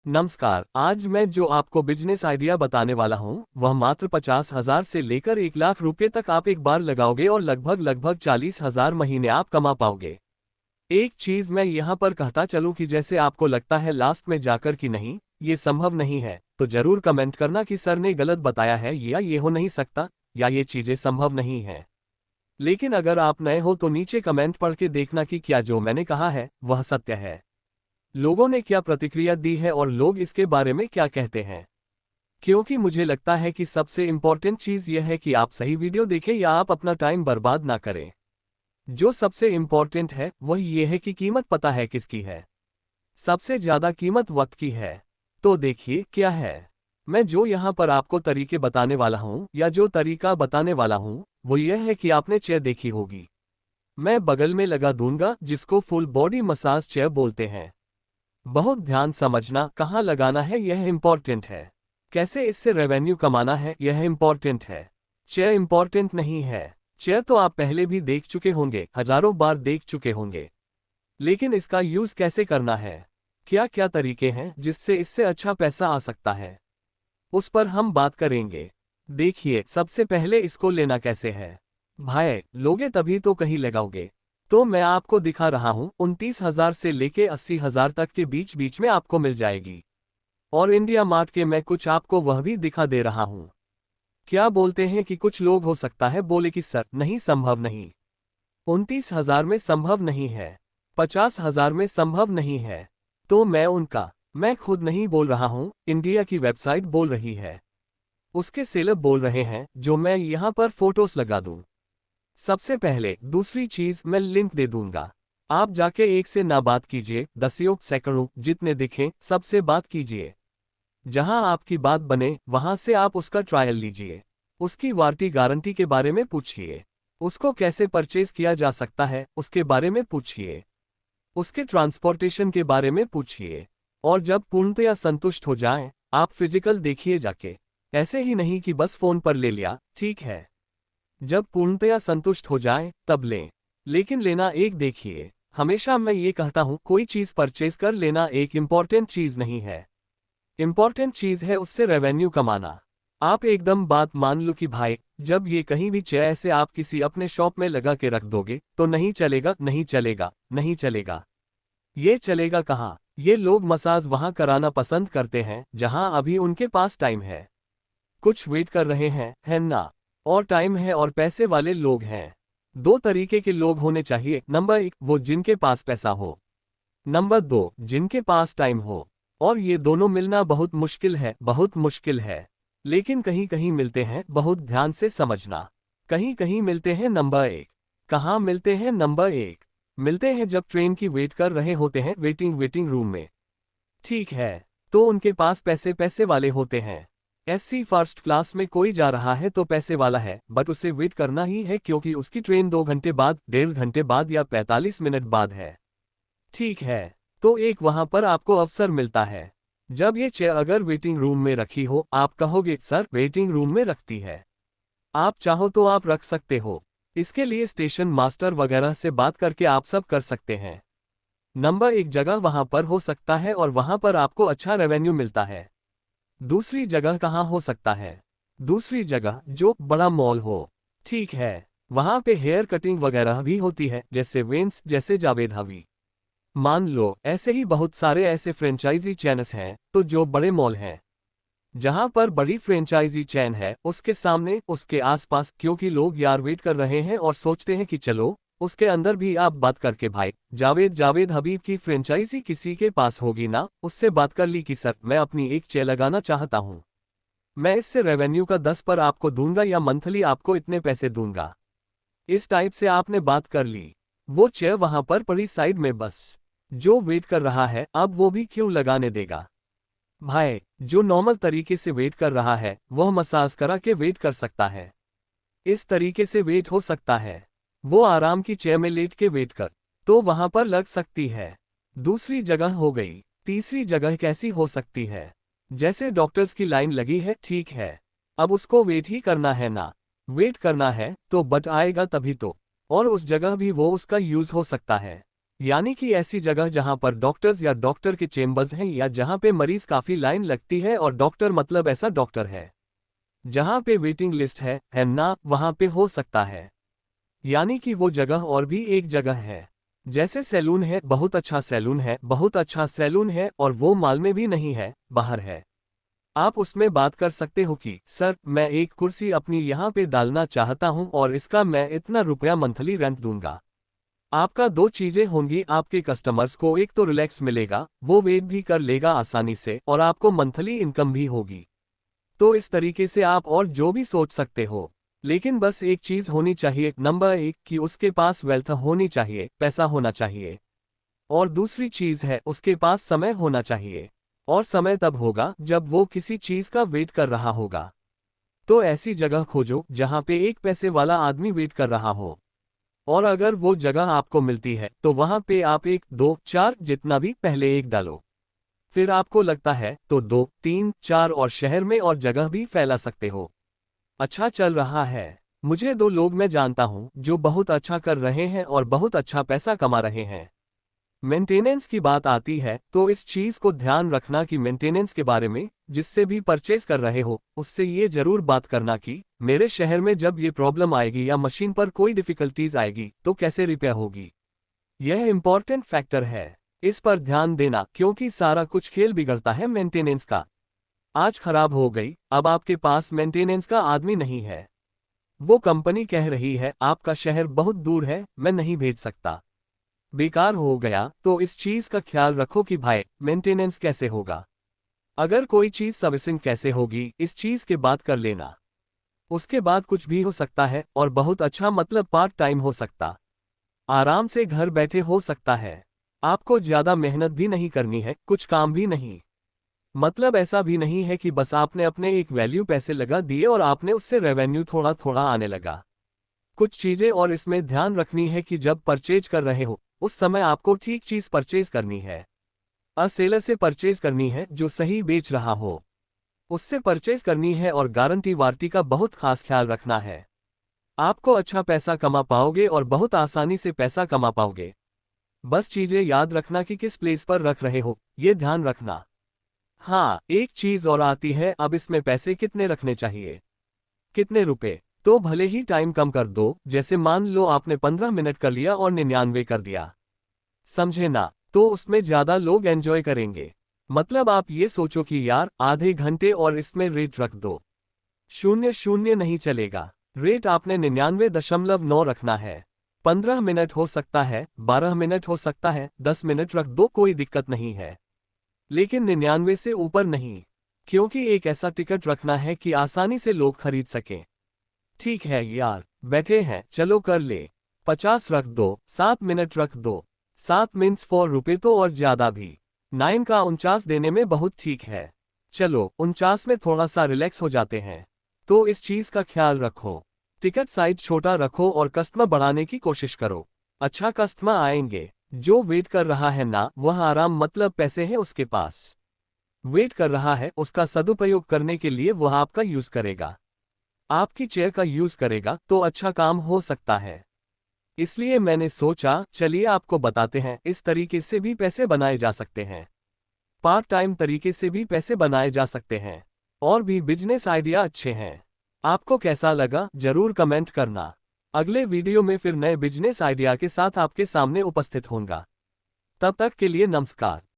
नमस्कार। आज मैं जो आपको बिजनेस आइडिया बताने वाला हूँ वह मात्र 50,000 से लेकर 1 लाख रुपए तक आप एक बार लगाओगे और लगभग 40,000 महीने आप कमा पाओगे। एक चीज मैं यहाँ पर कहता चलूँ कि जैसे आपको लगता है लास्ट में जाकर कि नहीं ये संभव नहीं है, तो जरूर कमेंट करना कि सर ने गलत बताया है या ये हो नहीं सकता या ये चीजें संभव नहीं है। लेकिन अगर आप नए हो तो नीचे कमेंट पढ़ के देखना कि क्या जो मैंने कहा है वह सत्य है। लोगों ने क्या प्रतिक्रिया दी है और लोग इसके बारे में क्या कहते हैं। क्योंकि मुझे लगता है कि सबसे इंपॉर्टेंट चीज यह है कि आप सही वीडियो देखें या आप अपना टाइम बर्बाद ना करें। जो सबसे इंपॉर्टेंट है वह यह है कि कीमत पता है किसकी है। सबसे ज्यादा कीमत वक्त की है। तो देखिए क्या है। मैं जो यहाँ पर आपको तरीके बताने वाला हूँ या जो तरीका बताने वाला हूँ वो यह है कि आपने चेयर देखी होगी। मैं बगल में लगा दूंगा जिसको फुल बॉडी मसाज चेयर बोलते हैं। बहुत ध्यान समझना कहाँ लगाना है यह इंपॉर्टेंट है। कैसे इससे रेवेन्यू कमाना है यह इंपॉर्टेंट है। चेयर इंपॉर्टेंट नहीं है। चेयर तो आप पहले भी देख चुके होंगे, हजारों बार देख चुके होंगे। लेकिन इसका यूज कैसे करना है, क्या क्या तरीके हैं जिससे इससे अच्छा पैसा आ सकता है, उस पर हम बात करेंगे। देखिए सबसे पहले इसको लेना कैसे है। भाई लोगे तभी तो कहीं लगाओगे। तो मैं आपको दिखा रहा हूं 29,000 से लेके 80,000 तक के बीच बीच में आपको मिल जाएगी। और इंडिया मार्ट के मैं कुछ आपको वह भी दिखा दे रहा हूं। क्या बोलते हैं कि कुछ लोग हो सकता है बोले कि सर नहीं संभव नहीं, 29,000 में संभव नहीं है, 50,000 में संभव नहीं है। तो मैं खुद नहीं बोल रहा हूं, इंडिया की वेबसाइट बोल रही है। उसके सेलर बोल रहे हैं जो मैं यहां पर फोटोस लगा दूं। सबसे पहले दूसरी चीज मैं लिंक दे दूंगा। आप जाके एक से ना बात कीजिए, दसियों सैकड़ों जितने दिखें सबसे बात कीजिए। जहां आपकी बात बने वहां से आप उसका ट्रायल लीजिए। उसकी वारंटी गारंटी के बारे में पूछिए। उसको कैसे परचेज किया जा सकता है उसके बारे में पूछिए। उसके ट्रांसपोर्टेशन के बारे में पूछिए। और जब पूर्णतया संतुष्ट हो जाएं, आप फिजिकल देखिए जाके। ऐसे ही नहीं कि बस फोन पर ले लिया, ठीक है। जब पूर्णतया संतुष्ट हो जाएं, तब लें। लेकिन लेना एक देखिए। हमेशा मैं ये कहता हूं कोई चीज परचेज कर लेना एक इंपॉर्टेंट चीज नहीं है। इंपॉर्टेंट चीज है उससे रेवेन्यू कमाना। आप एकदम बात मान लो कि भाई जब ये कहीं भी चेयर ऐसे आप किसी अपने शॉप में लगा के रख दोगे तो नहीं चलेगा, नहीं चलेगा, नहीं चलेगा। ये चलेगा कहाँ। ये लोग मसाज वहां कराना पसंद करते हैं जहां अभी उनके पास टाइम है। कुछ वेट कर रहे हैं, है ना। और टाइम है और पैसे वाले लोग हैं। दो तरीके के लोग होने चाहिए। नंबर 1 वो जिनके पास पैसा हो। नंबर 2 जिनके पास टाइम हो। और ये दोनों मिलना बहुत मुश्किल है, बहुत मुश्किल है। लेकिन कहीं कहीं मिलते हैं, बहुत ध्यान से समझना। कहीं कहीं मिलते हैं। नंबर 1 कहाँ मिलते हैं। नंबर 1 मिलते हैं जब ट्रेन की वेट कर रहे होते हैं वेटिंग रूम में। ठीक है। तो उनके पास पैसे पैसे वाले होते हैं। एससी फर्स्ट क्लास में कोई जा रहा है तो पैसे वाला है, बट उसे वेट करना ही है क्योंकि उसकी ट्रेन 2 घंटे बाद, 1.5 घंटे बाद या 45 मिनट बाद है। ठीक है। तो एक वहां पर आपको अवसर मिलता है। जब ये चेयर अगर वेटिंग रूम में रखी हो, आप कहोगे सर वेटिंग रूम में रखती है। आप चाहो तो आप रख सकते हो। इसके लिए स्टेशन मास्टर वगैरह से बात करके आप सब कर सकते हैं। नंबर 1 जगह वहां पर हो सकता है और वहां पर आपको अच्छा रेवेन्यू मिलता है। दूसरी जगह कहाँ हो सकता है। दूसरी जगह जो बड़ा मॉल हो। ठीक है। वहां पे हेयर कटिंग वगैरह भी होती है, जैसे वेंस, जैसे जावेद हवी। मान लो ऐसे ही बहुत सारे ऐसे फ्रेंचाइजी चैनस हैं तो जो बड़े मॉल हैं जहां पर बड़ी फ्रेंचाइजी चैन है उसके सामने उसके आसपास, क्योंकि लोग यार वेट कर रहे हैं और सोचते हैं कि चलो उसके अंदर भी आप बात करके भाई जावेद हबीब की फ्रेंचाइजी किसी के पास होगी ना, उससे बात कर ली कि सर मैं अपनी एक चेयर लगाना चाहता हूं। मैं इससे रेवेन्यू का 10 पर आपको दूंगा या मंथली आपको इतने पैसे दूंगा। इस टाइप से आपने बात कर ली। वो चेयर वहां पर पड़ी साइड में, बस जो वेट कर रहा है अब वो भी क्यों लगाने देगा। भाई जो नॉर्मल तरीके से वेट कर रहा है वह मसाज करा के वेट कर सकता है। इस तरीके से वेट हो सकता है। वो आराम की चेयर में लेट के वेट कर, तो वहां पर लग सकती है। दूसरी जगह हो गई। तीसरी जगह कैसी हो सकती है। जैसे डॉक्टर्स की लाइन लगी है, ठीक है। अब उसको वेट ही करना है ना। वेट करना है तो बट आएगा तभी तो। और उस जगह भी वो उसका यूज हो सकता है। यानी कि ऐसी जगह जहां पर डॉक्टर्स या डॉक्टर के चेम्बर्स हैं या जहां पे मरीज काफी लाइन लगती है और डॉक्टर मतलब ऐसा डॉक्टर है जहां पे वेटिंग लिस्ट है ना, वहां पे हो सकता है। यानी कि वो जगह और भी एक जगह है। जैसे सैलून है, बहुत अच्छा सैलून है, बहुत अच्छा सैलून है और वो मॉल में भी नहीं है, बाहर है। आप उसमें बात कर सकते हो कि सर मैं एक कुर्सी अपनी यहाँ पे डालना चाहता हूँ और इसका मैं इतना रुपया मंथली रेंट दूंगा। आपका दो चीजें होंगी, आपके कस्टमर्स को एक तो रिलैक्स मिलेगा, वो वेट भी कर लेगा आसानी से और आपको मंथली इनकम भी होगी। तो इस तरीके से आप और जो भी सोच सकते हो, लेकिन बस एक चीज होनी चाहिए, नंबर एक कि उसके पास वेल्थ होनी चाहिए, पैसा होना चाहिए। और दूसरी चीज है उसके पास समय होना चाहिए। और समय तब होगा जब वो किसी चीज का वेट कर रहा होगा। तो ऐसी जगह खोजो जहां पे एक पैसे वाला आदमी वेट कर रहा हो। और अगर वो जगह आपको मिलती है तो वहां पे आप एक दो चार जितना भी पहले एक डालो। फिर आपको लगता है तो दो तीन चार और शहर में और जगह भी फैला सकते हो। अच्छा चल रहा है। मुझे दो लोग मैं जानता हूं जो बहुत अच्छा कर रहे हैं और बहुत अच्छा पैसा कमा रहे हैं। मेंटेनेंस की बात आती है तो इस चीज को ध्यान रखना कि मेंटेनेंस के बारे में जिससे भी परचेज कर रहे हो उससे ये जरूर बात करना कि मेरे शहर में जब ये प्रॉब्लम आएगी या मशीन पर कोई डिफिकल्टीज आएगी तो कैसे रिपेयर होगी। यह इंपॉर्टेंट फैक्टर है। इस पर ध्यान देना क्योंकि सारा कुछ खेल बिगड़ता है मेंटेनेंस का। आज खराब हो गई, अब आपके पास मेंटेनेंस का आदमी नहीं है। वो कंपनी कह रही है आपका शहर बहुत दूर है, मैं नहीं भेज सकता। बेकार हो गया। तो इस चीज का ख्याल रखो कि भाई मेंटेनेंस कैसे होगा। अगर कोई चीज सर्विसिंग कैसे होगी इस चीज के बाद कर लेना। उसके बाद कुछ भी हो सकता है और बहुत अच्छा मतलब पार्ट टाइम हो सकता। आराम से घर बैठे हो सकता है। आपको ज्यादा मेहनत भी नहीं करनी है, कुछ काम भी नहीं। मतलब ऐसा भी नहीं है कि बस आपने अपने एक वैल्यू पैसे लगा दिए और आपने उससे रेवेन्यू थोड़ा थोड़ा आने लगा। कुछ चीजें और इसमें ध्यान रखनी है कि जब परचेज कर रहे हो उस समय आपको ठीक चीज परचेज करनी है। सेलर से परचेज करनी है जो सही बेच रहा हो, उससे परचेज करनी है और गारंटी वारंटी का बहुत खास ख्याल रखना है। आपको अच्छा पैसा कमा पाओगे और बहुत आसानी से पैसा कमा पाओगे। बस चीजें याद रखना कि किस प्लेस पर रख रहे हो, ये ध्यान रखना। हाँ, एक चीज और आती है, अब इसमें पैसे कितने रखने चाहिए, कितने रुपए। तो भले ही टाइम कम कर दो, जैसे मान लो आपने 15 मिनट कर लिया और 99 कर दिया, समझे ना, तो उसमें ज्यादा लोग एंजॉय करेंगे। मतलब आप ये सोचो कि यार आधे घंटे और इसमें रेट रख दो, 0 0 नहीं चलेगा। रेट आपने 99.9 रखना है। 15 मिनट हो सकता है, 12 मिनट हो सकता है, 10 मिनट रख दो, कोई दिक्कत नहीं है। लेकिन 99 से ऊपर नहीं, क्योंकि एक ऐसा टिकट रखना है कि आसानी से लोग खरीद सकें। ठीक है यार, बैठे हैं, चलो कर ले। 50 रख दो, 7 मिनट रख दो, 7 मिनट्स ₹4 तो और ज्यादा भी। 9 का 49 देने में बहुत ठीक है। चलो 49 में थोड़ा सा रिलैक्स हो जाते हैं। तो इस चीज का ख्याल रखो, टिकट साइज छोटा रखो और कस्टमर बढ़ाने की कोशिश करो। अच्छा कस्टमर आएंगे। जो वेट कर रहा है ना, वह आराम मतलब पैसे हैं उसके पास, वेट कर रहा है, उसका सदुपयोग करने के लिए वह आपका यूज करेगा, आपकी चेयर का यूज करेगा तो अच्छा काम हो सकता है। इसलिए मैंने सोचा चलिए आपको बताते हैं, इस तरीके से भी पैसे बनाए जा सकते हैं, पार्ट टाइम तरीके से भी पैसे बनाए जा सकते हैं। और भी बिजनेस आइडिया अच्छे हैं। आपको कैसा लगा जरूर कमेंट करना। अगले वीडियो में फिर नए बिजनेस आइडिया के साथ आपके सामने उपस्थित होऊंगा। तब तक के लिए नमस्कार।